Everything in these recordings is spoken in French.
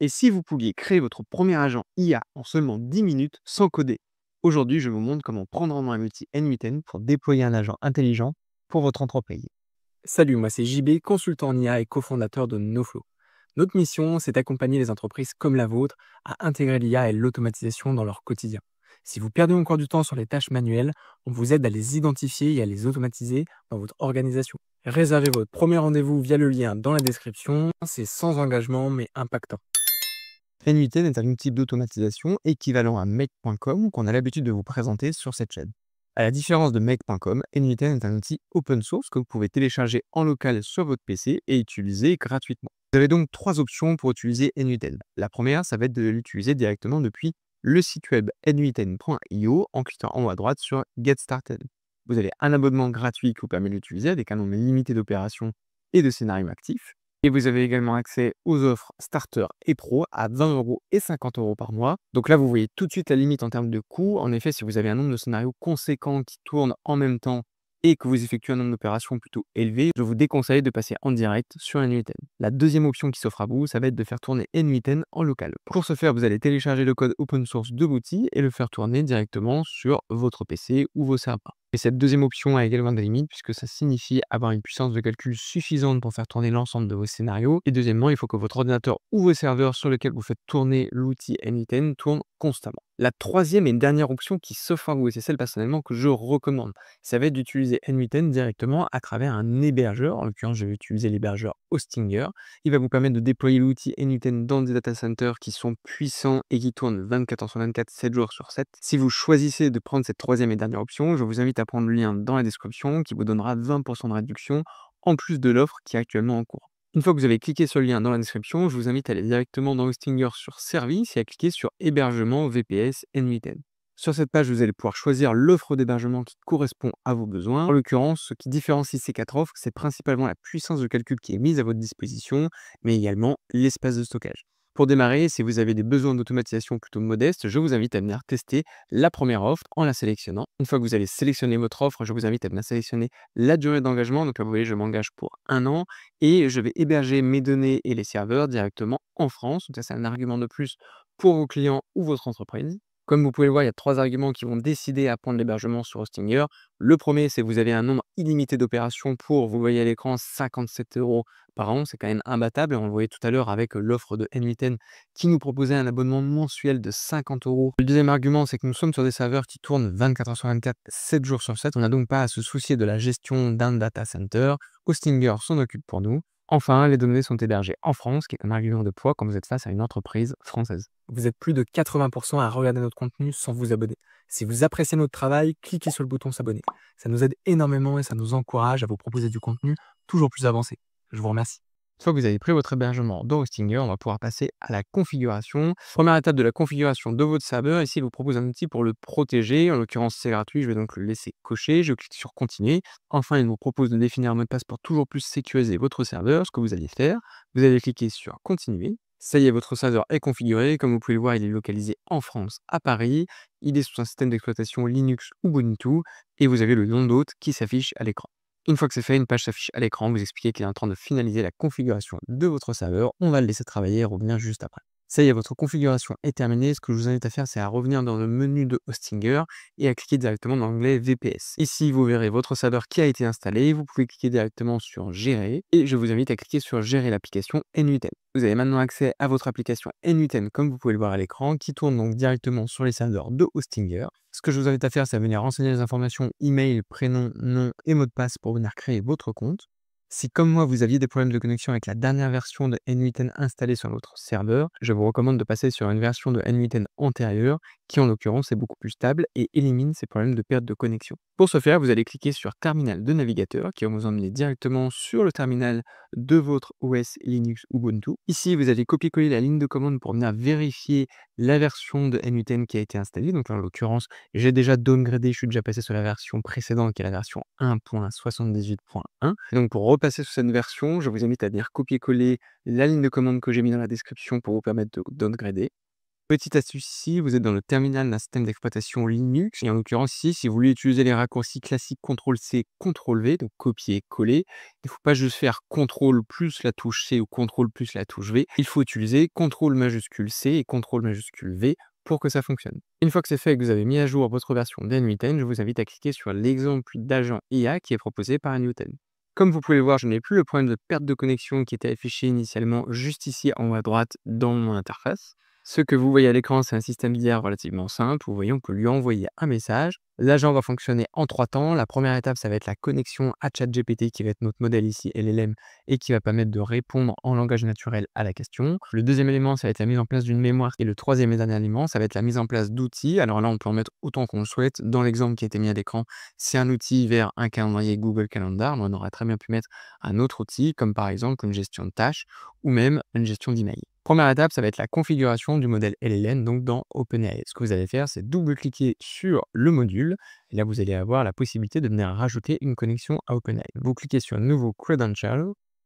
Et si vous pouviez créer votre premier agent IA en seulement 10 minutes sans coder? Aujourd'hui, je vous montre comment prendre en main l'outil N8N pour déployer un agent intelligent pour votre entreprise. Salut, moi c'est JB, consultant en IA et cofondateur de NoFlow. Notre mission, c'est d'accompagner les entreprises comme la vôtre à intégrer l'IA et l'automatisation dans leur quotidien. Si vous perdez encore du temps sur les tâches manuelles, on vous aide à les identifier et à les automatiser dans votre organisation. Réservez votre premier rendez-vous via le lien dans la description, c'est sans engagement mais impactant. N8N est un outil d'automatisation équivalent à Make.com qu'on a l'habitude de vous présenter sur cette chaîne. À la différence de Make.com, N8N est un outil open source que vous pouvez télécharger en local sur votre PC et utiliser gratuitement. Vous avez donc trois options pour utiliser N8N. La première, ça va être de l'utiliser directement depuis le site web n8n.io en cliquant en haut à droite sur Get Started. Vous avez un abonnement gratuit qui vous permet de l'utiliser avec un nombre limité d'opérations et de scénarios actifs. Et vous avez également accès aux offres Starter et Pro à 20 € et 50 € par mois. Donc là, vous voyez tout de suite la limite en termes de coût. En effet, si vous avez un nombre de scénarios conséquent qui tournent en même temps et que vous effectuez un nombre d'opérations plutôt élevé, je vous déconseille de passer en direct sur N8N. La deuxième option qui s'offre à vous, ça va être de faire tourner N8N en local. Pour ce faire, vous allez télécharger le code open source de l'outil et le faire tourner directement sur votre PC ou vos serveurs. Et cette deuxième option a également des limites puisque ça signifie avoir une puissance de calcul suffisante pour faire tourner l'ensemble de vos scénarios. Et deuxièmement, il faut que votre ordinateur ou vos serveurs sur lesquels vous faites tourner l'outil N8N tournent constamment. La troisième et dernière option qui s'offre à vous, et c'est celle personnellement que je recommande, ça va être d'utiliser N8N directement à travers un hébergeur. En l'occurrence, je vais utiliser l'hébergeur Hostinger. Il va vous permettre de déployer l'outil N8N dans des data centers qui sont puissants et qui tournent 24 h sur 24, 7 jours sur 7. Si vous choisissez de prendre cette troisième et dernière option, je vous invite à prendre le lien dans la description qui vous donnera 20% de réduction en plus de l'offre qui est actuellement en cours. Une fois que vous avez cliqué sur le lien dans la description, je vous invite à aller directement dans Hostinger sur Service et à cliquer sur Hébergement VPS N8N. Sur cette page, vous allez pouvoir choisir l'offre d'hébergement qui correspond à vos besoins. En l'occurrence, ce qui différencie ces quatre offres, c'est principalement la puissance de calcul qui est mise à votre disposition, mais également l'espace de stockage. Pour démarrer, si vous avez des besoins d'automatisation plutôt modestes, je vous invite à venir tester la première offre en la sélectionnant. Une fois que vous avez sélectionné votre offre, je vous invite à venir sélectionner la durée d'engagement. Donc là, vous voyez, je m'engage pour 1 an et je vais héberger mes données et les serveurs directement en France. Donc ça, c'est un argument de plus pour vos clients ou votre entreprise. Comme vous pouvez le voir, il y a trois arguments qui vont décider à prendre l'hébergement sur Hostinger. Le premier, c'est que vous avez un nombre illimité d'opérations pour, vous voyez à l'écran, 57 € par an. C'est quand même imbattable. Et on le voyait tout à l'heure avec l'offre de N8N qui nous proposait un abonnement mensuel de 50 €. Le deuxième argument, c'est que nous sommes sur des serveurs qui tournent 24 h sur 24, 7 jours sur 7. On n'a donc pas à se soucier de la gestion d'un data center. Hostinger s'en occupe pour nous. Enfin, les données sont hébergées en France, qui est un argument de poids quand vous êtes face à une entreprise française. Vous êtes plus de 80% à regarder notre contenu sans vous abonner. Si vous appréciez notre travail, cliquez sur le bouton s'abonner. Ça nous aide énormément et ça nous encourage à vous proposer du contenu toujours plus avancé. Je vous remercie. Une fois que vous avez pris votre hébergement dans Hostinger, on va pouvoir passer à la configuration. Première étape de la configuration de votre serveur. Ici, il vous propose un outil pour le protéger. En l'occurrence, c'est gratuit. Je vais donc le laisser cocher. Je clique sur Continuer. Enfin, il vous propose de définir un mot de passe pour toujours plus sécuriser votre serveur. Ce que vous allez faire, vous allez cliquer sur Continuer. Ça y est, votre serveur est configuré. Comme vous pouvez le voir, il est localisé en France, à Paris. Il est sous un système d'exploitation Linux Ubuntu. Et vous avez le nom d'hôte qui s'affiche à l'écran. Une fois que c'est fait, une page s'affiche à l'écran, vous expliquez qu'il est en train de finaliser la configuration de votre serveur. On va le laisser travailler et revenir juste après. Ça y est, votre configuration est terminée. Ce que je vous invite à faire, c'est à revenir dans le menu de Hostinger et à cliquer directement dans l'onglet VPS. Ici, vous verrez votre serveur qui a été installé. Vous pouvez cliquer directement sur Gérer et je vous invite à cliquer sur Gérer l'application N8N. Vous avez maintenant accès à votre application N8N, comme vous pouvez le voir à l'écran, qui tourne donc directement sur les serveurs de Hostinger. Ce que je vous invite à faire, c'est à venir renseigner les informations email, prénom, nom et mot de passe pour venir créer votre compte. Si comme moi, vous aviez des problèmes de connexion avec la dernière version de N8N installée sur votre serveur, je vous recommande de passer sur une version de N8N antérieure qui en l'occurrence est beaucoup plus stable et élimine ces problèmes de perte de connexion. Pour ce faire, vous allez cliquer sur Terminal de navigateur qui va vous emmener directement sur le terminal de votre OS Linux Ubuntu. Ici, vous allez copier-coller la ligne de commande pour venir vérifier la version de N8N qui a été installée. Donc en l'occurrence, j'ai déjà downgradé, je suis déjà passé sur la version précédente qui est la version 1.78.1. Donc pour repasser sur cette version, je vous invite à venir copier-coller la ligne de commande que j'ai mis dans la description pour vous permettre de downgrader. Petite astuce ici, vous êtes dans le terminal d'un système d'exploitation Linux et en l'occurrence ici, si vous voulez utiliser les raccourcis classiques CTRL-C, CTRL-V, donc copier-coller, il ne faut pas juste faire CTRL plus la touche C ou CTRL plus la touche V. Il faut utiliser CTRL majuscule C et CTRL majuscule V pour que ça fonctionne. Une fois que c'est fait et que vous avez mis à jour votre version d'N8N, je vous invite à cliquer sur l'exemple d'agent IA qui est proposé par N8N. Comme vous pouvez le voir, je n'ai plus le problème de perte de connexion qui était affiché initialement juste ici en haut à droite dans mon interface. Ce que vous voyez à l'écran, c'est un système d'IA relativement simple. Vous voyez, on peut lui envoyer un message. L'agent va fonctionner en 3 temps. La première étape, ça va être la connexion à ChatGPT, qui va être notre modèle ici, LLM, et qui va permettre de répondre en langage naturel à la question. Le deuxième élément, ça va être la mise en place d'une mémoire. Et le troisième et dernier élément, ça va être la mise en place d'outils. Alors là, on peut en mettre autant qu'on le souhaite. Dans l'exemple qui a été mis à l'écran, c'est un outil vers un calendrier Google Calendar, mais on aurait très bien pu mettre un autre outil, comme par exemple une gestion de tâches ou même une gestion d'email. Première étape, ça va être la configuration du modèle LLM, donc dans OpenAI. Ce que vous allez faire, c'est double-cliquer sur le module, et là, vous allez avoir la possibilité de venir rajouter une connexion à OpenAI. Vous cliquez sur Nouveau Credential,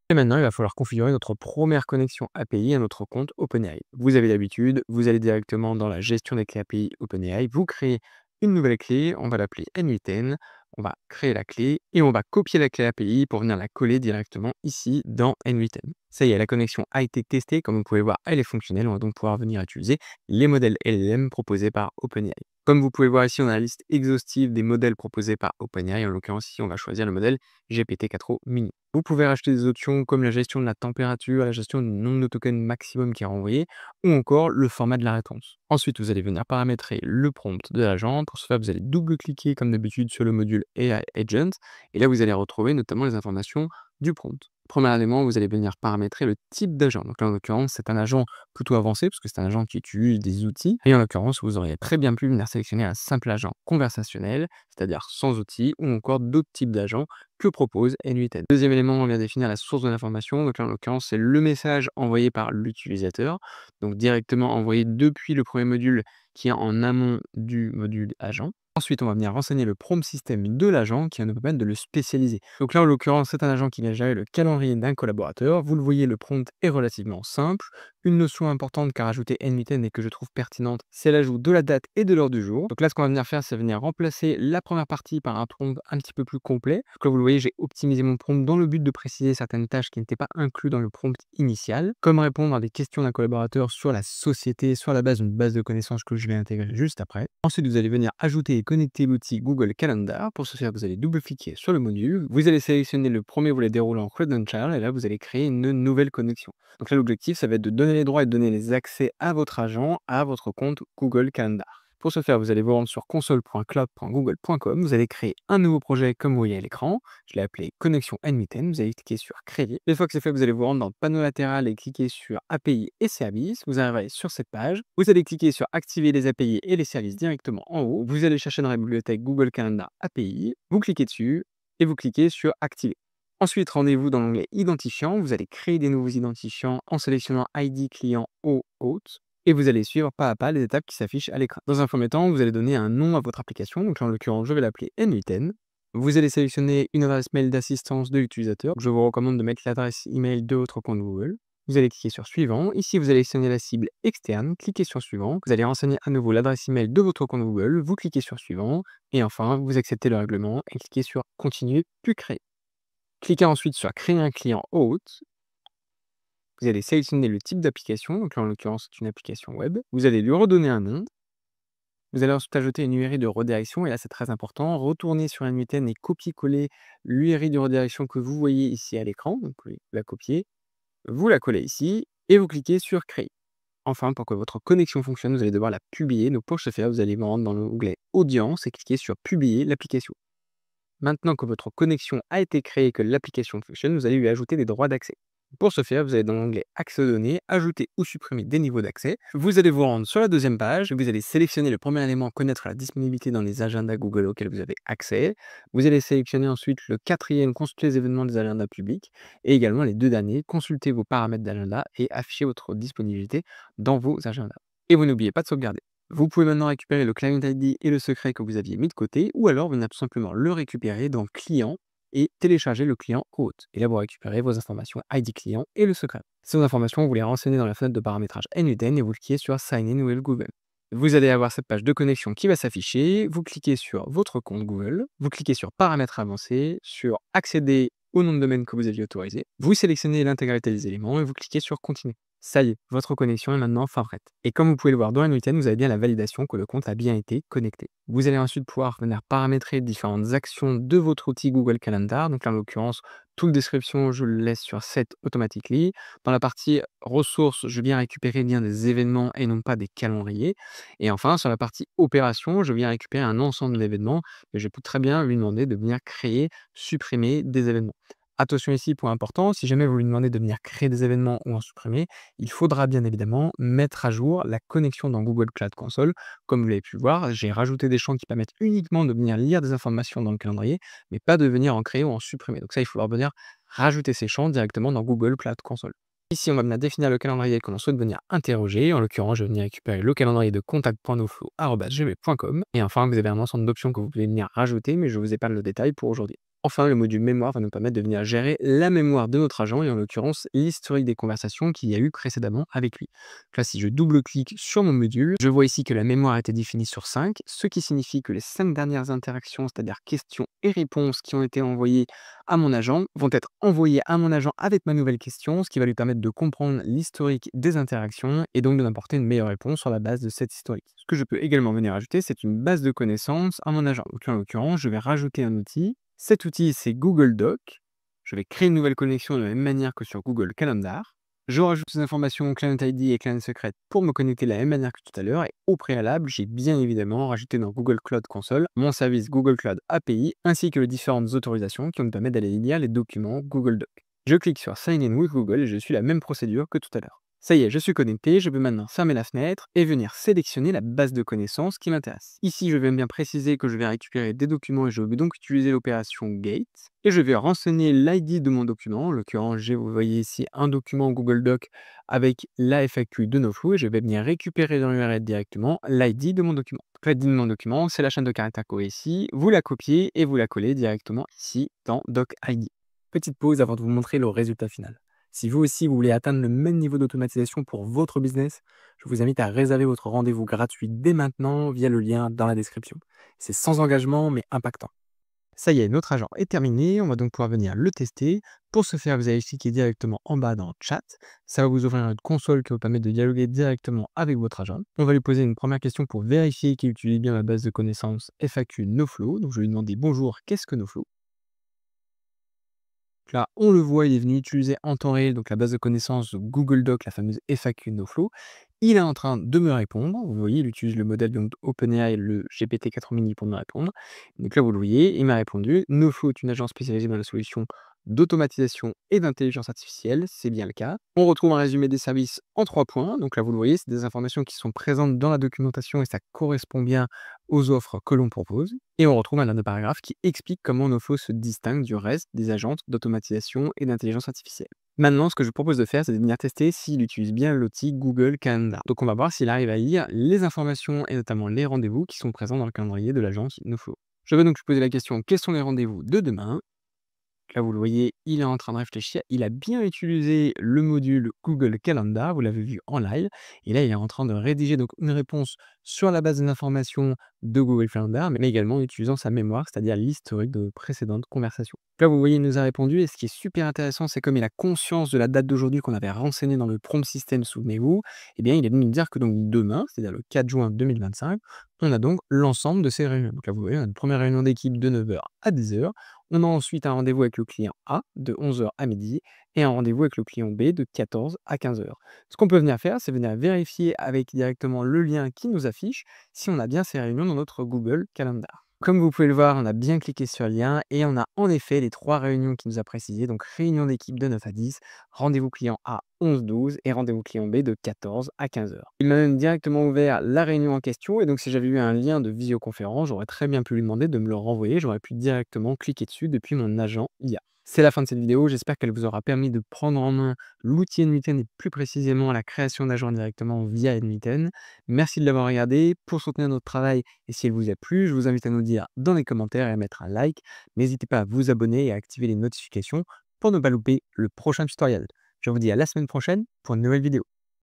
et maintenant, il va falloir configurer notre première connexion API à notre compte OpenAI. Vous avez l'habitude, vous allez directement dans la gestion des clés API OpenAI, vous créez une nouvelle clé, on va l'appeler N8N, on va créer la clé et on va copier la clé API pour venir la coller directement ici dans N8N. Ça y est, la connexion a été testée, comme vous pouvez voir, elle est fonctionnelle, on va donc pouvoir venir utiliser les modèles LLM proposés par OpenAI. Comme vous pouvez voir ici, on a la liste exhaustive des modèles proposés par OpenAI. En l'occurrence, ici, on va choisir le modèle GPT-4o mini. Vous pouvez rajouter des options comme la gestion de la température, la gestion du nombre de tokens maximum qui est renvoyé, ou encore le format de la réponse. Ensuite, vous allez venir paramétrer le prompt de l'agent. Pour ce faire, vous allez double-cliquer comme d'habitude sur le module AI Agent, et là, vous allez retrouver notamment les informations du prompt. Premier élément, vous allez venir paramétrer le type d'agent. Donc là, en l'occurrence, c'est un agent plutôt avancé, parce que c'est un agent qui utilise des outils. Et en l'occurrence, vous auriez très bien pu venir sélectionner un simple agent conversationnel, c'est-à-dire sans outils, ou encore d'autres types d'agents que propose N8N. Deuxième élément, on vient définir la source de l'information. Donc là, en l'occurrence, c'est le message envoyé par l'utilisateur, donc directement envoyé depuis le premier module qui est en amont du module agent. Ensuite, on va venir renseigner le prompt système de l'agent qui va nous permettre de le spécialiser. Donc là, en l'occurrence, c'est un agent qui va gérer le calendrier d'un collaborateur. Vous le voyez, le prompt est relativement simple. Une notion importante qu'a rajouté N8N et que je trouve pertinente, c'est l'ajout de la date et de l'heure du jour. Donc là, ce qu'on va venir faire, c'est venir remplacer la première partie par un prompt un petit peu plus complet. Donc là, vous le voyez, j'ai optimisé mon prompt dans le but de préciser certaines tâches qui n'étaient pas incluses dans le prompt initial, comme répondre à des questions d'un collaborateur sur la société, sur la base d'une base de connaissances que je vais intégrer juste après. Ensuite, vous allez venir ajouter et connecter l'outil Google Calendar. Pour ce faire, vous allez double-cliquer sur le module. Vous allez sélectionner le premier volet déroulant Credential et là, vous allez créer une nouvelle connexion. Donc là, l'objectif, ça va être de donner les droits et de donner les accès à votre agent, à votre compte Google Calendar. Pour ce faire, vous allez vous rendre sur console.cloud.google.com. Vous allez créer un nouveau projet comme vous voyez à l'écran. Je l'ai appelé Connexion N8N. Vous allez cliquer sur Créer. Une fois que c'est fait, vous allez vous rendre dans le panneau latéral et cliquer sur API et services. Vous arriverez sur cette page. Vous allez cliquer sur Activer les API et les services directement en haut. Vous allez chercher dans la bibliothèque Google Calendar API. Vous cliquez dessus et vous cliquez sur Activer. Ensuite, rendez-vous dans l'onglet Identifiant. Vous allez créer des nouveaux identifiants en sélectionnant ID client ou hôte. Et vous allez suivre pas à pas les étapes qui s'affichent à l'écran. Dans un premier temps, vous allez donner un nom à votre application. Donc là, en l'occurrence, je vais l'appeler N8N. Vous allez sélectionner une adresse mail d'assistance de l'utilisateur. Je vous recommande de mettre l'adresse email de votre compte Google. Vous allez cliquer sur Suivant. Ici, vous allez sélectionner la cible externe. Cliquez sur Suivant. Vous allez renseigner à nouveau l'adresse email de votre compte Google. Vous cliquez sur Suivant. Et enfin, vous acceptez le règlement et cliquez sur Continuer puis Créer. Cliquez ensuite sur Créer un client hôte. Vous allez sélectionner le type d'application, donc là en l'occurrence c'est une application web. Vous allez lui redonner un nom. Vous allez ensuite ajouter une URI de redirection, et là c'est très important. Retournez sur N8N et copier-coller l'URI de redirection que vous voyez ici à l'écran. Donc vous la copiez, vous la collez ici, et vous cliquez sur Créer. Enfin, pour que votre connexion fonctionne, vous allez devoir la publier. Donc pour ce faire, vous allez vous rendre dans l'onglet Audience et cliquer sur Publier l'application. Maintenant que votre connexion a été créée et que l'application fonctionne, vous allez lui ajouter des droits d'accès. Pour ce faire, vous allez dans l'onglet Accès aux données, ajouter ou supprimer des niveaux d'accès. Vous allez vous rendre sur la deuxième page, vous allez sélectionner le premier élément, connaître la disponibilité dans les agendas Google auxquels vous avez accès. Vous allez sélectionner ensuite le quatrième, consulter les événements des agendas publics, et également les deux derniers, consulter vos paramètres d'agenda et afficher votre disponibilité dans vos agendas. Et vous n'oubliez pas de sauvegarder. Vous pouvez maintenant récupérer le client ID et le secret que vous aviez mis de côté, ou alors venir tout simplement le récupérer dans Client et télécharger le client hôte. Et là, vous récupérez vos informations ID client et le secret. Ces informations, vous les renseignez dans la fenêtre de paramétrage NUTN et vous cliquez sur Sign in with Google. Vous allez avoir cette page de connexion qui va s'afficher. Vous cliquez sur votre compte Google, vous cliquez sur Paramètres avancés, sur Accéder au nom de domaine que vous aviez autorisé. Vous sélectionnez l'intégralité des éléments et vous cliquez sur Continuer. Ça y est, votre connexion est maintenant fin prête. Et comme vous pouvez le voir dans NUTN, vous avez bien la validation que le compte a bien été connecté. Vous allez ensuite pouvoir venir paramétrer différentes actions de votre outil Google Calendar. Donc là, en l'occurrence, toute description, je le laisse sur Set Automatically. Dans la partie ressources, je viens récupérer bien des événements et non pas des calendriers. Et enfin, sur la partie opération, je viens récupérer un ensemble d'événements et je peux très bien lui demander de venir créer, supprimer des événements. Attention ici, point important, si jamais vous lui demandez de venir créer des événements ou en supprimer, il faudra bien évidemment mettre à jour la connexion dans Google Cloud Console. Comme vous l'avez pu voir, j'ai rajouté des champs qui permettent uniquement de venir lire des informations dans le calendrier, mais pas de venir en créer ou en supprimer. Donc ça, il faudra venir rajouter ces champs directement dans Google Cloud Console. Ici, on va venir définir le calendrier que l'on souhaite venir interroger. En l'occurrence, je vais venir récupérer le calendrier de contact.noflow@gmail.com. Et enfin, vous avez un ensemble d'options que vous pouvez venir rajouter, mais je vous épargne le détail pour aujourd'hui. Enfin, le module mémoire va nous permettre de venir gérer la mémoire de notre agent et en l'occurrence l'historique des conversations qu'il y a eu précédemment avec lui. Donc là, si je double-clique sur mon module, je vois ici que la mémoire a été définie sur 5, ce qui signifie que les 5 dernières interactions, c'est-à-dire questions et réponses qui ont été envoyées à mon agent, vont être envoyées à mon agent avec ma nouvelle question, ce qui va lui permettre de comprendre l'historique des interactions et donc de m'apporter une meilleure réponse sur la base de cette historique. Ce que je peux également venir ajouter, c'est une base de connaissances à mon agent. Donc là, en l'occurrence, je vais rajouter un outil. Cet outil, c'est Google Doc. Je vais créer une nouvelle connexion de la même manière que sur Google Calendar. Je rajoute ces informations Client ID et Client Secret pour me connecter de la même manière que tout à l'heure. Et au préalable, j'ai bien évidemment rajouté dans Google Cloud Console mon service Google Cloud API ainsi que les différentes autorisations qui vont me permettre d'aller lire les documents Google Doc. Je clique sur Sign in with Google et je suis la même procédure que tout à l'heure. Ça y est, je suis connecté, je peux maintenant fermer la fenêtre et venir sélectionner la base de connaissances qui m'intéresse. Ici, je vais bien préciser que je vais récupérer des documents et je vais donc utiliser l'opération GATE. Et je vais renseigner l'ID de mon document. En l'occurrence, vous voyez ici un document Google Doc avec la FAQ de NoFlow et je vais venir récupérer dans l'URL directement l'ID de mon document. Donc, l'ID de mon document, c'est la chaîne de caractères que ici. Vous la copiez et vous la collez directement ici dans DocID. Petite pause avant de vous montrer le résultat final. Si vous aussi, vous voulez atteindre le même niveau d'automatisation pour votre business, je vous invite à réserver votre rendez-vous gratuit dès maintenant via le lien dans la description. C'est sans engagement, mais impactant. Ça y est, notre agent est terminé, on va donc pouvoir venir le tester. Pour ce faire, vous allez cliquer directement en bas dans Chat. Ça va vous ouvrir une console qui va vous permettre de dialoguer directement avec votre agent. On va lui poser une première question pour vérifier qu'il utilise bien la base de connaissances FAQ NoFlow. Donc je vais lui demander bonjour, qu'est-ce que NoFlow? Là, on le voit, il est venu utiliser en temps réel donc la base de connaissances Google Doc, la fameuse FAQ NoFlow. Il est en train de me répondre. Vous voyez, il utilise le modèle donc OpenAI, le GPT-4 mini pour me répondre. Donc là, vous le voyez, il m'a répondu. NoFlow est une agence spécialisée dans la solution d'automatisation et d'intelligence artificielle. C'est bien le cas. On retrouve un résumé des services en 3 points. Donc là, vous le voyez, c'est des informations qui sont présentes dans la documentation et ça correspond bien aux offres que l'on propose. Et on retrouve un dernier paragraphe qui explique comment NoFlow se distingue du reste des agences d'automatisation et d'intelligence artificielle. Maintenant, ce que je vous propose de faire, c'est de venir tester s'il utilise bien l'outil Google Calendar. Donc on va voir s'il arrive à lire les informations et notamment les rendez-vous qui sont présents dans le calendrier de l'agence NoFlow. Je vais donc lui poser la question, quels sont les rendez-vous de demain? Là, vous le voyez, il est en train de réfléchir. Il a bien utilisé le module Google Calendar, vous l'avez vu en live. Et là, il est en train de rédiger donc une réponse sur la base des informations de Google Calendar, mais également en utilisant sa mémoire, c'est-à-dire l'historique de précédentes conversations. Là, vous voyez, il nous a répondu. Et ce qui est super intéressant, c'est comme il a conscience de la date d'aujourd'hui qu'on avait renseignée dans le prompt system, souvenez-vous, eh bien, il est venu nous dire que donc demain, c'est-à-dire le 4 juin 2025, on a donc l'ensemble de ces réunions. Donc là, vous voyez, on a une première réunion d'équipe de 9 h à 10 h. On a ensuite un rendez-vous avec le client A de 11 h à midi et un rendez-vous avec le client B de 14 à 15 h. Ce qu'on peut venir faire, c'est venir vérifier avec directement le lien qui nous affiche si on a bien ces réunions dans notre Google Calendar. Comme vous pouvez le voir, on a bien cliqué sur le lien et on a en effet les 3 réunions qui nous a précisées. Donc réunion d'équipe de 9 à 10, rendez-vous client A 11-12 et rendez-vous client B de 14 à 15 h. Il m'a même directement ouvert la réunion en question et donc si j'avais eu un lien de visioconférence, j'aurais très bien pu lui demander de me le renvoyer. J'aurais pu directement cliquer dessus depuis mon agent IA. C'est la fin de cette vidéo, j'espère qu'elle vous aura permis de prendre en main l'outil N8N et plus précisément la création d'agents directement via N8N. Merci de l'avoir regardé. Pour soutenir notre travail et si elle vous a plu, je vous invite à nous dire dans les commentaires et à mettre un like. N'hésitez pas à vous abonner et à activer les notifications pour ne pas louper le prochain tutoriel. Je vous dis à la semaine prochaine pour une nouvelle vidéo.